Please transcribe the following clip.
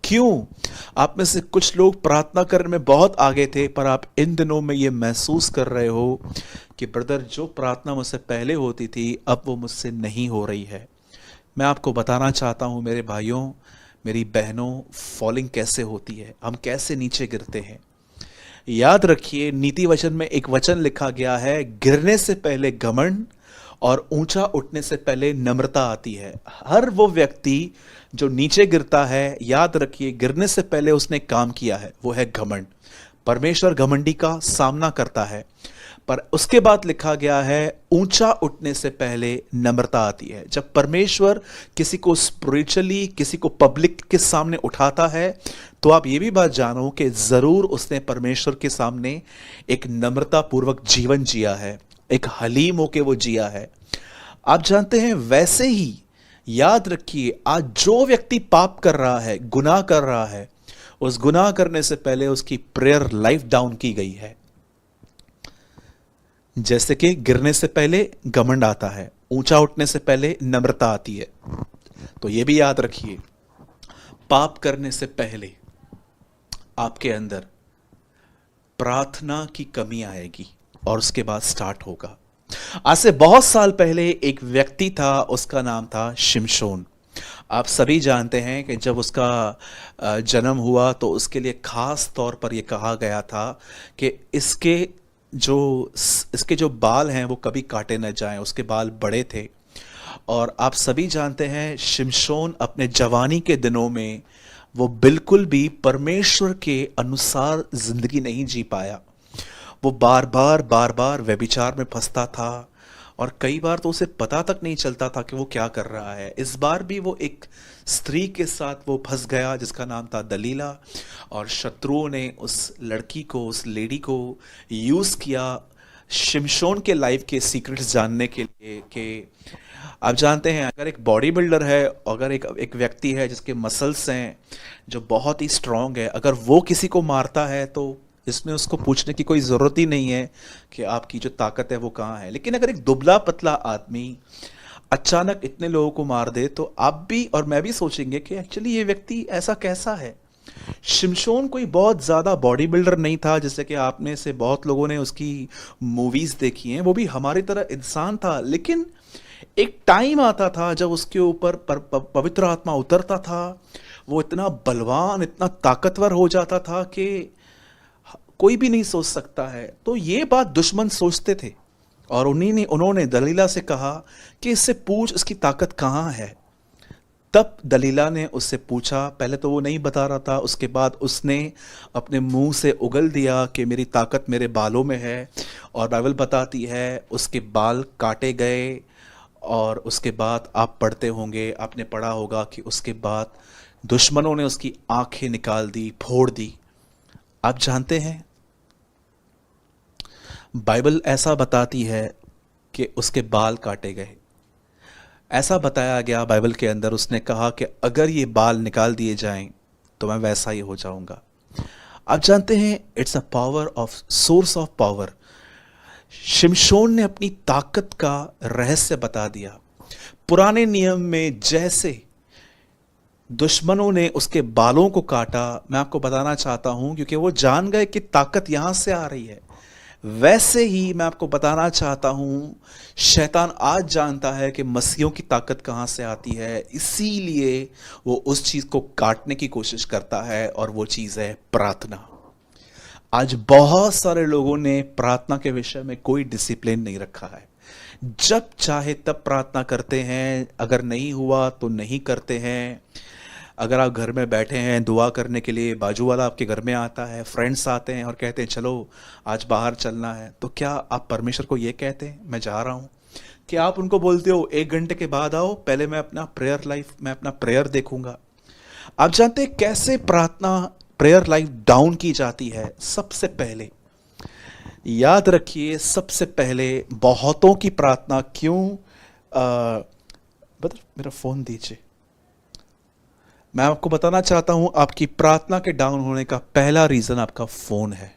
क्यों? आप में से कुछ लोग प्रार्थना करने में बहुत आगे थे, पर आप इन दिनों में ये महसूस कर रहे हो कि ब्रदर, जो प्रार्थना मुझसे पहले होती थी अब वो मुझसे नहीं हो रही है। मैं आपको बताना चाहता हूँ मेरे भाइयों, मेरी बहनों, फॉलिंग कैसे होती है, हम कैसे नीचे गिरते हैं। याद रखिए, नीति वचन में एक वचन लिखा गया है, गिरने से पहले घमंड और ऊंचा उठने से पहले नम्रता आती है। हर वो व्यक्ति जो नीचे गिरता है, याद रखिए, गिरने से पहले उसने काम किया है, वो है घमंड। परमेश्वर घमंडी का सामना करता है, पर उसके बाद लिखा गया है ऊंचा उठने से पहले नम्रता आती है। जब परमेश्वर किसी को स्पिरिचुअली, किसी को पब्लिक के सामने उठाता है, तो आप ये भी बात जानो कि जरूर उसने परमेश्वर के सामने एक नम्रता पूर्वक जीवन जिया है, एक हलीम होके वो जिया है। आप जानते हैं, वैसे ही याद रखिए, आज जो व्यक्ति पाप कर रहा है, गुनाह कर रहा है, उस गुनाह करने से पहले उसकी प्रेयर लाइफ डाउन की गई है। जैसे कि गिरने से पहले घमंड आता है, ऊंचा उठने से पहले नम्रता आती है। तो यह भी याद रखिए, पाप करने से पहले आपके अंदर प्रार्थना की कमी आएगी और उसके बाद स्टार्ट होगा। आज से बहुत साल पहले एक व्यक्ति था, उसका नाम था शिमशोन। आप सभी जानते हैं कि जब उसका जन्म हुआ तो उसके लिए खास तौर पर यह कहा गया था कि इसके जो बाल हैं वो कभी काटे न जाएं। उसके बाल बड़े थे। और आप सभी जानते हैं, शिमशोन अपने जवानी के दिनों में वो बिल्कुल भी परमेश्वर के अनुसार जिंदगी नहीं जी पाया। वो बार बार व्यभिचार में फंसता था और कई बार तो उसे पता तक नहीं चलता था कि वो क्या कर रहा है। इस बार भी वो एक स्त्री के साथ वो फंस गया जिसका नाम था दलीला, और शत्रुओं ने उस लड़की को, उस लेडी को यूज किया शिमशोन के लाइफ के सीक्रेट्स जानने के लिए। कि आप जानते हैं, अगर एक बॉडी बिल्डर है, अगर एक व्यक्ति है जिसके मसल्स हैं जो बहुत ही स्ट्रांग है, अगर वो किसी को मारता है तो इसमें उसको पूछने की कोई ज़रूरत ही नहीं है कि आपकी जो ताकत है वो कहाँ है। लेकिन अगर एक दुबला पतला आदमी अचानक इतने लोगों को मार दे तो आप भी और मैं भी सोचेंगे कि एक्चुअली ये व्यक्ति ऐसा कैसा है। शिमशोन कोई बहुत ज़्यादा बॉडी बिल्डर नहीं था, जैसे कि आप में से बहुत लोगों ने उसकी मूवीज़ देखी हैं। वो भी हमारी तरह इंसान था, लेकिन एक टाइम आता था जब उसके ऊपर पवित्र आत्मा उतरता था। वो इतना बलवान, इतना ताकतवर हो जाता था कि कोई भी नहीं सोच सकता है। तो ये बात दुश्मन सोचते थे और उन्होंने दलीला से कहा कि इससे पूछ, इसकी ताकत कहाँ है। तब दलीला ने उससे पूछा। पहले तो वो नहीं बता रहा था, उसके बाद उसने अपने मुंह से उगल दिया कि मेरी ताकत मेरे बालों में है। और बाइबल बताती है उसके बाल काटे गए। और उसके बाद आप पढ़ते होंगे, आपने पढ़ा होगा कि उसके बाद दुश्मनों ने उसकी आंखें निकाल दी, फोड़ दी। आप जानते हैं, बाइबल ऐसा बताती है कि उसके बाल काटे गए। ऐसा बताया गया बाइबल के अंदर, उसने कहा कि अगर ये बाल निकाल दिए जाएं तो मैं वैसा ही हो जाऊंगा। आप जानते हैं, it's a power of, source of power. शिमशोन ने अपनी ताकत का रहस्य बता दिया। पुराने नियम में जैसे दुश्मनों ने उसके बालों को काटा, मैं आपको बताना चाहता हूं, क्योंकि वो जान गए कि ताकत यहां से आ रही है, वैसे ही मैं आपको बताना चाहता हूं, शैतान आज जानता है कि मसीहों की ताकत कहां से आती है। इसीलिए वो उस चीज को काटने की कोशिश करता है, और वो चीज है प्रार्थना। आज बहुत सारे लोगों ने प्रार्थना के विषय में कोई डिसिप्लिन नहीं रखा है। जब चाहे तब प्रार्थना करते हैं, अगर नहीं हुआ तो नहीं करते हैं। अगर आप घर में बैठे हैं दुआ करने के लिए, बाजू वाला आपके घर में आता है, फ्रेंड्स आते हैं और कहते हैं चलो आज बाहर चलना है, तो क्या आप परमेश्वर को ये कहते हैं मैं जा रहा हूँ? क्या आप उनको बोलते हो 1 घंटे के बाद आओ, पहले मैं अपना प्रेयर देखूंगा? आप जानते हैं कैसे प्रार्थना, प्रेयर लाइफ डाउन की जाती है? सबसे पहले याद रखिए, सबसे पहले बहुतों की प्रार्थना क्यों, बता मेरा फोन दीजिए। मैं आपको बताना चाहता हूं, आपकी प्रार्थना के डाउन होने का पहला रीजन आपका फोन है।